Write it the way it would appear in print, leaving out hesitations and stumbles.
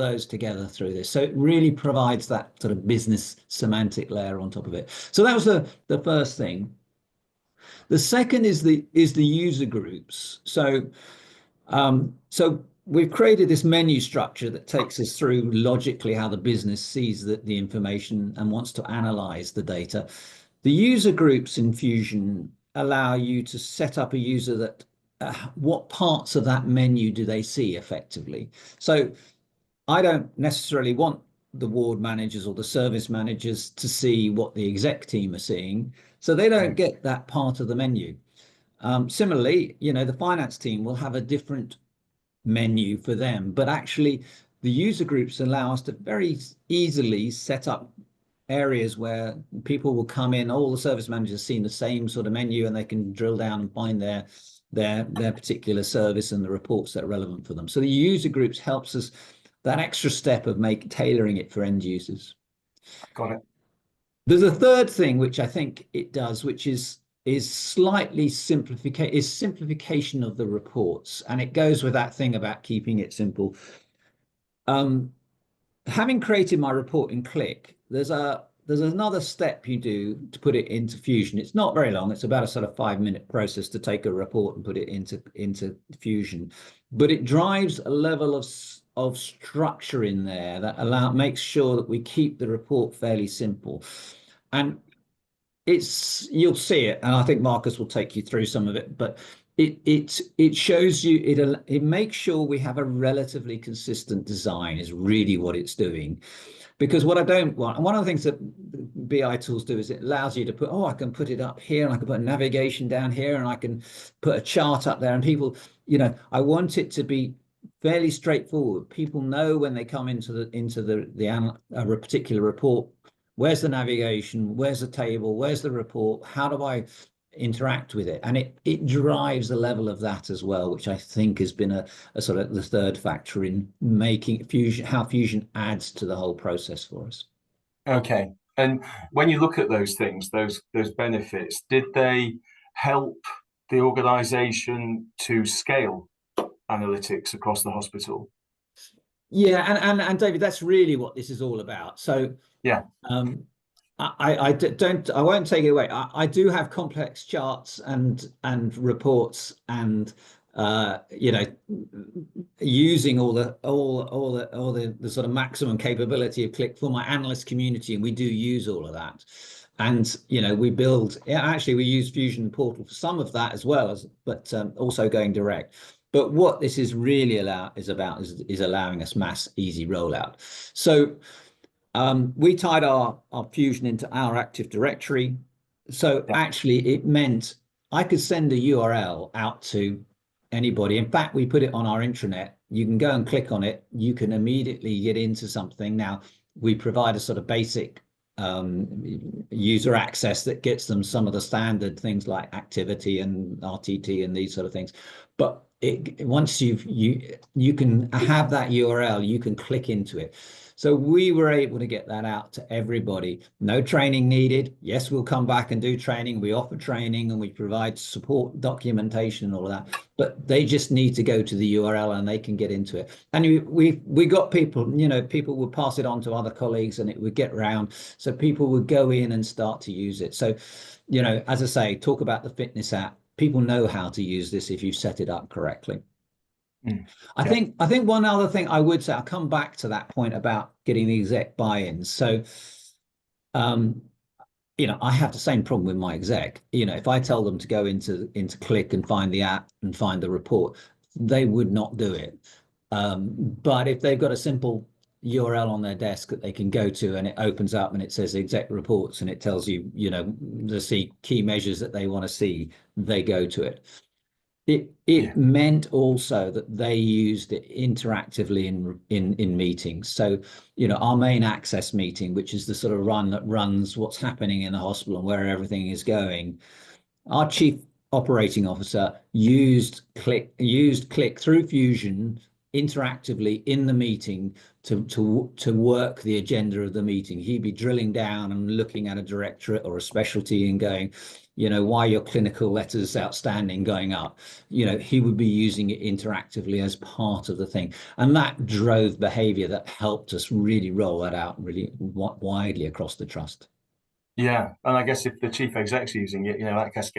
those together through this. So it really provides that sort of business semantic layer on top of it. So that was the first thing. The second is the user groups. So we've created this menu structure that takes us through logically how the business sees the information and wants to analyze the data. The user groups in Fusion allow you to set up a user that what parts of that menu do they see effectively? So I don't necessarily want the ward managers or the service managers to see what the exec team are seeing, so they don't get that part of the menu. Similarly, the finance team will have a different menu for them, but actually the user groups allow us to very easily set up areas where people will come in, all the service managers seeing the same sort of menu, and they can drill down and find their particular service and the reports that are relevant for them. So the user groups helps us that extra step of tailoring it for end users. Got it. There's a third thing which I think it does, which is slightly simplification of the reports, and it goes with that thing about keeping it simple. Having created my report in Qlik, there's another step you do to put it into Fusion. It's not very long. It's about a sort of 5-minute process to take a report and put it into Fusion, but it drives a level of structure in there that makes sure that we keep the report fairly simple. And you'll see it, and I think Marcus will take you through some of it, but it shows you, it makes sure we have a relatively consistent design is really what it's doing. Because what I don't want, and one of the things that BI tools do is it allows you to put, I can put it up here, and I can put navigation down here, and I can put a chart up there, and people, I want it to be fairly straightforward. People know when they come into a particular report, where's the navigation, where's the table, where's the report, how do I interact with it? And it drives a level of that as well, which I think has been a sort of the third factor in making Fusion, how Fusion adds to the whole process for us. Okay. And when you look at those things, those benefits, did they help the organization to scale analytics across the hospital? Yeah, and David, that's really what this is all about. So yeah, I won't take it away. I do have complex charts and reports and using all the sort of maximum capability of Qlik for my analyst community, and we do use all of that. And we use Fusion Portal for some of that as well but also going direct. But what this is really is allowing us mass easy rollout. So we tied our Fusion into our Active Directory. So actually it meant I could send a URL out to anybody. In fact, we put it on our intranet. You can go and click on it. You can immediately get into something. Now, we provide a sort of basic user access that gets them some of the standard things like activity and RTT and these sort of things. But once you can have that URL, you can click into it. So we were able to get that out to everybody. No training needed. Yes, we'll come back and do training. We offer training and we provide support documentation and all of that. But they just need to go to the URL and they can get into it. And we got people, people would pass it on to other colleagues and it would get around. So people would go in and start to use it. So, as I say, talk about the fitness app. People know how to use this if you set it up correctly. I think one other thing I would say, I'll come back to that point about getting the exec buy-in. So, I have the same problem with my exec. If I tell them to go into Qlik and find the app and find the report, they would not do it. But if they've got a simple URL on their desk that they can go to and it opens up and it says exec reports and it tells you, the key measures that they want to see, they go to it. It meant also that they used it interactively in meetings. So, our main access meeting, which is the sort of run that runs what's happening in the hospital and where everything is going, our chief operating officer used Qlik through Fusion interactively in the meeting to work the agenda of the meeting. He'd be drilling down and looking at a directorate or a specialty and going, why are your clinical letters outstanding going up? He would be using it interactively as part of the thing. And that drove behavior that helped us really roll that out really widely across the trust. Yeah, and I guess if the chief exec's using it, that cascade